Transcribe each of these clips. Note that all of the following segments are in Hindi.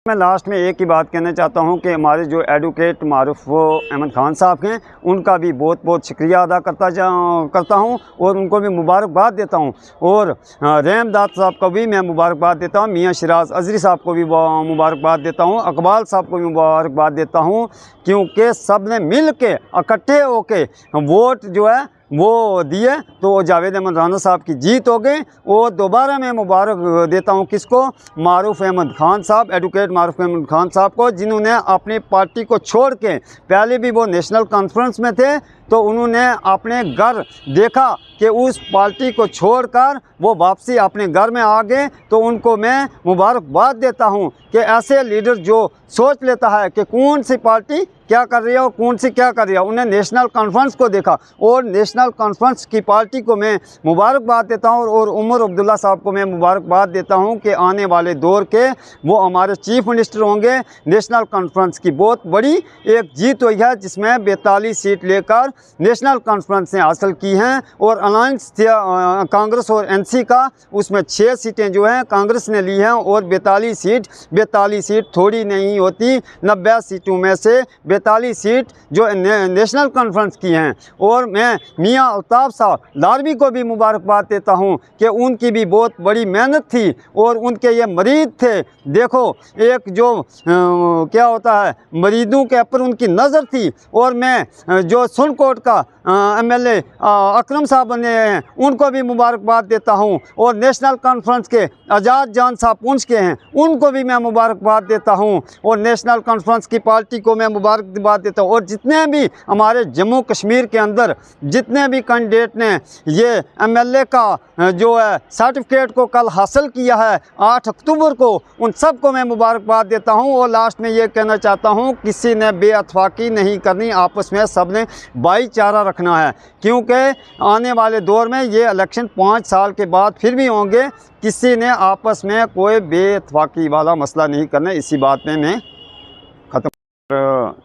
मैं लास्ट में एक ही बात कहना चाहता हूं कि हमारे जो एडवोकेट मारूफ अहमद खान साहब हैं उनका भी बहुत बहुत शुक्रिया अदा करता हूं और उनको भी मुबारकबाद देता हूं। और रहमदाद साहब को भी मैं मुबारकबाद देता हूं, मियां शिराज अजरी साहब को भी मुबारकबाद देता हूं, अकबाल साहब को भी मुबारकबाद देता हूं, क्योंकि सब ने मिल के इकट्ठे होके वोट जो है वो दिए तो जावेद अहमद राना साहब की जीत हो गई। और दोबारा मैं मुबारक देता हूं किसको, मारूफ अहमद खान साहब, एडवोकेट मारूफ अहमद खान साहब को, जिन्होंने अपनी पार्टी को छोड़ के, पहले भी वो नेशनल कॉन्फ्रेंस में थे तो उन्होंने अपने घर देखा कि उस पार्टी को छोड़कर वो वापसी अपने घर में आ गए। तो उनको मैं मुबारकबाद देता हूं कि ऐसे लीडर जो सोच लेता है कि कौन सी पार्टी क्या कर रही है और कौन सी क्या कर रही है, उन्हें नेशनल कॉन्फ्रेंस को देखा और नेशनल कॉन्फ्रेंस की पार्टी को मैं मुबारकबाद देता हूं। और उमर अब्दुल्ला साहब को मैं मुबारकबाद देता हूं कि आने वाले दौर के वो हमारे चीफ मिनिस्टर होंगे। नेशनल कॉन्फ्रेंस की बहुत बड़ी एक जीत हुई है जिसमें 42 सीट लेकर नेशनल कॉन्फ्रेंस ने हासिल की हैं और अलायंस कांग्रेस और एनसी का, उसमें 6 सीटें जो हैं कांग्रेस ने ली हैं और 42 सीट थोड़ी नहीं होती, 90 सीटों में से 42 सीट जो नेशनल कॉन्फ्रेंस की हैं। और मैं मियां अल्ताफ़ साहब लारवी को भी मुबारकबाद देता हूं कि उनकी भी बहुत बड़ी मेहनत थी और उनके ये मरीज़ थे। देखो एक जो क्या होता है, मरीजों के ऊपर उनकी नज़र थी। और मैं जो सुनकोट का एमएलए अकरम साहब बने हैं उनको भी मुबारकबाद देता हूं। और नेशनल कॉन्फ्रेंस के आज़ाद जान साहब पुंछ के हैं, उनको भी मैं मुबारकबाद देता हूं। और नेशनल कॉन्फ्रेंस की पार्टी को मैं मुबारकबाद देता हूं। और जितने भी हमारे जम्मू कश्मीर के अंदर जितने भी कैंडिडेट ने ये एमएलए का जो है सर्टिफिकेट को कल हासिल किया है 8 अक्टूबर को, उन सब को मैं मुबारकबाद देता हूं। और लास्ट में ये कहना चाहता हूं, किसी ने बेअतफाकी नहीं करनी, आपस में सब ने भाईचारा रखना है, क्योंकि आने वाले दौर में ये इलेक्शन 5 साल के बाद फिर भी होंगे। किसी ने आपस में कोई बेअतफाकी वाला मसला नहीं करना। इसी बात में मैं ख़त्म।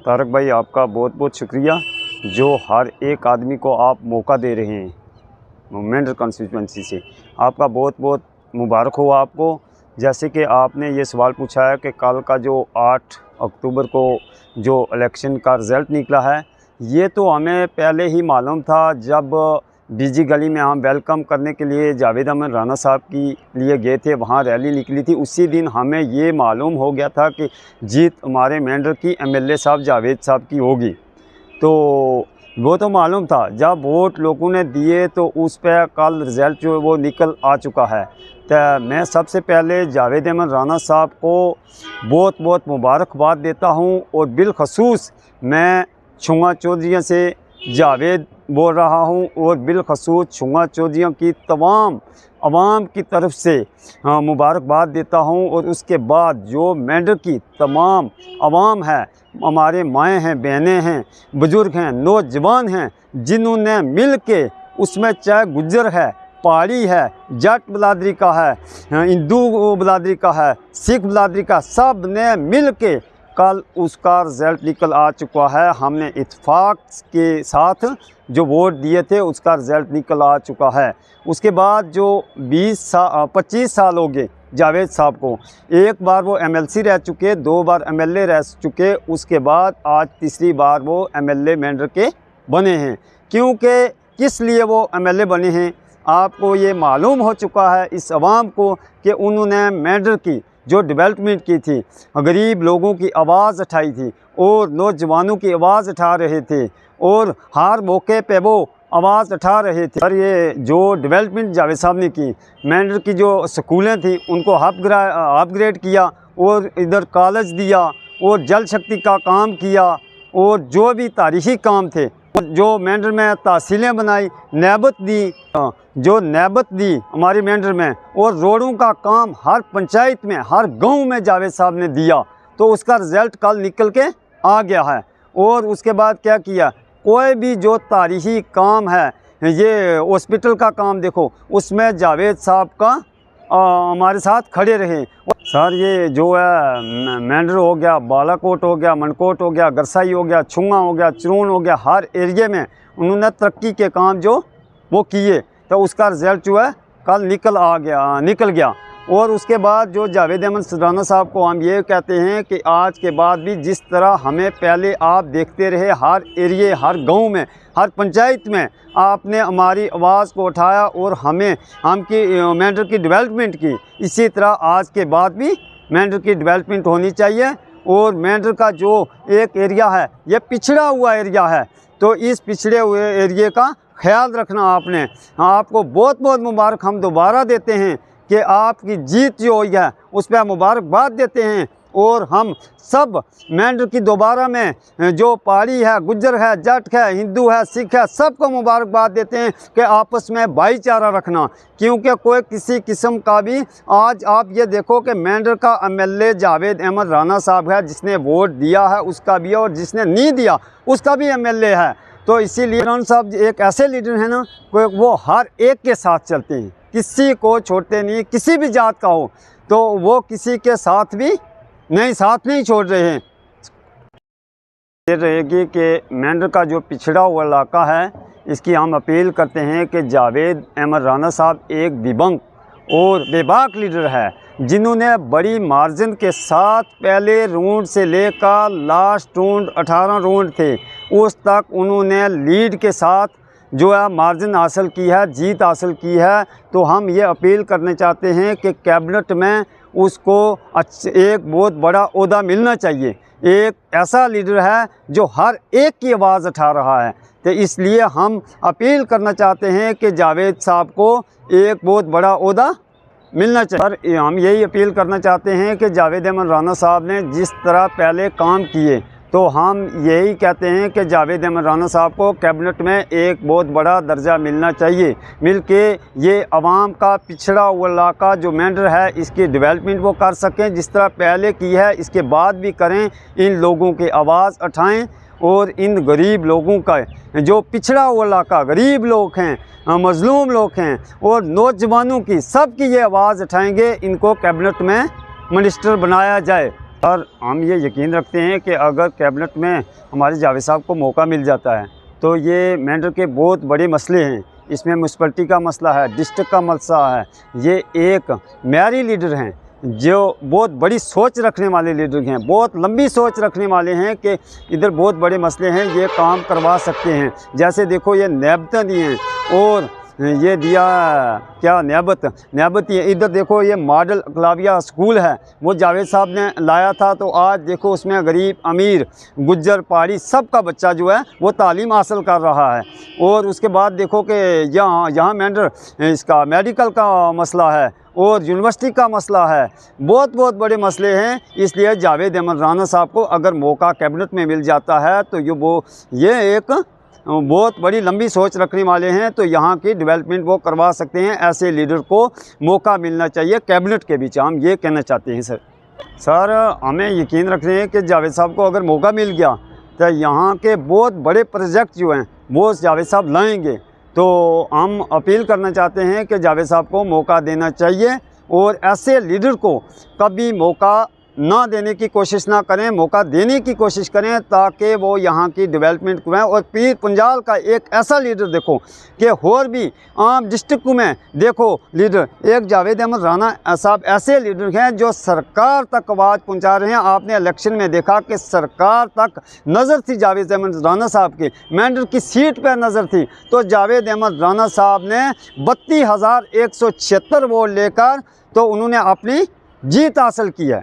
तारक भाई आपका बहुत बहुत शुक्रिया, जो हर एक आदमी को आप मौका दे रहे हैं मेंढर कॉन्स्टिट्यूंसी से, आपका बहुत बहुत मुबारक हो आपको। जैसे कि आपने ये सवाल पूछा है कि कल का जो 8 अक्टूबर को जो इलेक्शन का रिज़ल्ट निकला है, ये तो हमें पहले ही मालूम था। जब बीजी गली में हम वेलकम करने के लिए जावेद अहमद राना साहब की लिए गए थे, वहाँ रैली निकली थी, उसी दिन हमें ये मालूम हो गया था कि जीत हमारे मेंढर की एमएलए साहब जावेद साहब की होगी। तो वो तो मालूम था। जब वोट लोगों ने दिए तो उस पर कल रिज़ल्ट जो है वो निकल आ चुका है। तो मैं सबसे पहले जावेद अहमद राना साहब को बहुत बहुत मुबारकबाद देता हूँ। और बिलखसूस मैं छुआ चौधरी से जावेद बोल रहा हूं और बिलखसूस छुआ चौधरी की तमाम आवाम की तरफ से मुबारकबाद देता हूं। और उसके बाद जो मेंढर की तमाम आवाम है, हमारे माएँ हैं, बहनें हैं, बुज़ुर्ग हैं, नौजवान हैं, जिन्होंने मिल के, उसमें चाहे गुज्जर है, पहाड़ी है, जट बिरादरी का है, हिंदू बिरादरी का है, सिख बिरादरी का, सब ने मिल के कल उसका रिज़ल्ट निकल आ चुका है। हमने इत्तेफाक के साथ जो वोट दिए थे उसका रिज़ल्ट निकल आ चुका है। उसके बाद जो 25 साल हो गए जावेद साहब को, एक बार वो एमएलसी रह चुके, 2 बार एमएलए रह चुके, उसके बाद आज तीसरी बार वो एमएलए मेंढर के बने हैं। क्योंकि किस लिए वो एमएलए बने हैं आपको ये मालूम हो चुका है इस आवाम को कि उन्होंने मेंढर की जो डेवलपमेंट की थी, गरीब लोगों की आवाज़ उठाई थी और नौजवानों की आवाज़ उठा रहे थे और हर मौके पे वो आवाज़ उठा रहे थे। और ये जो डेवलपमेंट जावेद साहब ने की, मेंढर की जो स्कूलें थी उनको अपग्रेड किया और इधर कॉलेज दिया और जल शक्ति का काम किया और जो भी तारीख़ी काम थे, जो मेंढर में तहसीलें बनाई, नैबत दी, जो नैबत दी हमारी मेंढर में, और रोडों का काम हर पंचायत में, हर गांव में जावेद साहब ने दिया। तो उसका रिज़ल्ट कल निकल के आ गया है। और उसके बाद क्या किया, कोई भी जो तारीख़ी काम है, ये हॉस्पिटल का काम देखो, उसमें जावेद साहब का हमारे साथ खड़े रहे। सर ये जो है मेंढर हो गया, बालाकोट हो गया, मनकोट हो गया, गरसाई हो गया, छुआ हो गया, चरून हो गया, हर एरिए में उन्होंने तरक्की के काम जो वो किए। तो उसका रिज़ल्ट जो है कल निकल गया। और उसके बाद जो जावेद अहमद राना साहब को हम ये कहते हैं कि आज के बाद भी जिस तरह हमें पहले आप देखते रहे, हर एरिए, हर गांव में, हर पंचायत में आपने हमारी आवाज़ को उठाया और हमें मेंढर की डेवलपमेंट की, इसी तरह आज के बाद भी मेंढर की डेवलपमेंट होनी चाहिए। और मेंढर का जो एक एरिया है ये पिछड़ा हुआ एरिया है, तो इस पिछड़े हुए एरिए का ख्याल रखना आपने। आपको बहुत बहुत मुबारक हम दोबारा देते हैं कि आपकी जीत जो हुई है उस पर मुबारकबाद देते हैं। और हम सब मेंढर की दोबारा में जो पहाड़ी है, गुज्जर है, जट है, हिंदू है, सिख है, सबको मुबारकबाद देते हैं कि आपस में भाईचारा रखना, क्योंकि कोई किसी किस्म का भी, आज आप ये देखो कि मेंढर का एमएलए जावेद अहमद राना साहब है, जिसने वोट दिया है उसका भी है और जिसने नहीं दिया उसका भी एमएलए है। तो इसीलिए राना साहब एक ऐसे लीडर हैं ना, वो हर एक के साथ चलते हैं, किसी को छोड़ते नहीं, किसी भी जात का हो तो वो किसी के साथ भी साथ नहीं छोड़ रहे हैं। ये रहेगी कि मेंढर का जो पिछड़ा हुआ इलाका है इसकी हम अपील करते हैं कि जावेद अहमद राना साहब एक दिव्यांग और बेबाक लीडर है, जिन्होंने बड़ी मार्जिन के साथ पहले राउंड से लेकर लास्ट राउंड 18 राउंड थे उस तक उन्होंने लीड के साथ जो है मार्जिन हासिल की है, जीत हासिल की है। तो हम ये अपील करना चाहते हैं कि कैबिनेट में उसको एक बहुत बड़ा ओहदा मिलना चाहिए। एक ऐसा लीडर है जो हर एक की आवाज़ उठा रहा है, तो इसलिए हम अपील करना चाहते हैं कि जावेद साहब को एक बहुत बड़ा ओहदा मिलना चाहिए। और हम यही अपील करना चाहते हैं कि जावेद अहमद राना साहब ने जिस तरह पहले काम किए, तो हम यही कहते हैं कि जावेद अहमद राना साहब को कैबिनेट में एक बहुत बड़ा दर्जा मिलना चाहिए, मिलके ये आवाम का पिछड़ा हुआ इलाका जो मेंढर है इसकी डेवलपमेंट वो कर सकें, जिस तरह पहले की है इसके बाद भी करें, इन लोगों की आवाज़ उठाएं और इन गरीब लोगों का जो पिछड़ा हुआ इलाका, गरीब लोग हैं, मजलूम लोग हैं और नौजवानों की, सब की ये आवाज़ उठाएंगे, इनको कैबिनेट में मिनिस्टर बनाया जाए। और हम ये यकीन रखते हैं कि अगर कैबिनेट में हमारे जावेद साहब को मौका मिल जाता है तो ये मेंढर के बहुत बड़े मसले हैं, इसमें म्यूनसिपलिटी का मसला है, डिस्ट्रिक्ट का मसला है। ये एक म्यारी लीडर हैं जो बहुत बड़ी सोच रखने वाले लीडर हैं, बहुत लंबी सोच रखने वाले हैं कि इधर बहुत बड़े मसले हैं, ये काम करवा सकते हैं। जैसे देखो ये नियाबतें दी हैं और ये दिया क्या नियाबत ये, इधर देखो ये मॉडल अकलाविया स्कूल है वो जावेद साहब ने लाया था, तो आज देखो उसमें गरीब, अमीर, गुज्जर, पहाड़ी सबका बच्चा जो है वो तालीम हासिल कर रहा है। और उसके बाद देखो कि यहाँ मेंढर इसका मेडिकल का मसला है और यूनिवर्सिटी का मसला है, बहुत बड़े मसले हैं। इसलिए जावेद अहमद राना साहब को अगर मौका कैबिनेट में मिल जाता है तो ये एक बहुत बड़ी लंबी सोच रखने वाले हैं, तो यहाँ की डेवलपमेंट वो करवा सकते हैं। ऐसे लीडर को मौका मिलना चाहिए कैबिनेट के बीच, हम ये कहना चाहते हैं। सर हमें यकीन रखते हैं कि जावेद साहब को अगर मौका मिल गया तो यहाँ के बहुत बड़े प्रोजेक्ट जो हैं वो जावेद साहब लाएंगे। तो हम अपील करना चाहते हैं कि जावेद साहब को मौका देना चाहिए और ऐसे लीडर को कभी मौका ना देने की कोशिश ना करें, मौका देने की कोशिश करें ताकि वो यहाँ की डेवलपमेंट करें। और पीर पंजाल का एक ऐसा लीडर देखो कि और भी आम डिस्ट्रिक्ट में देखो लीडर, एक जावेद अहमद राना साहब ऐसे लीडर हैं जो सरकार तक आवाज़ पहुँचा रहे हैं। आपने इलेक्शन में देखा कि सरकार तक नज़र थी जावेद अहमद राना साहब की, मेंढर की सीट पर नज़र थी, तो जावेद अहमद राना साहब ने 32,176 वोट लेकर तो उन्होंने अपनी जीत हासिल की है।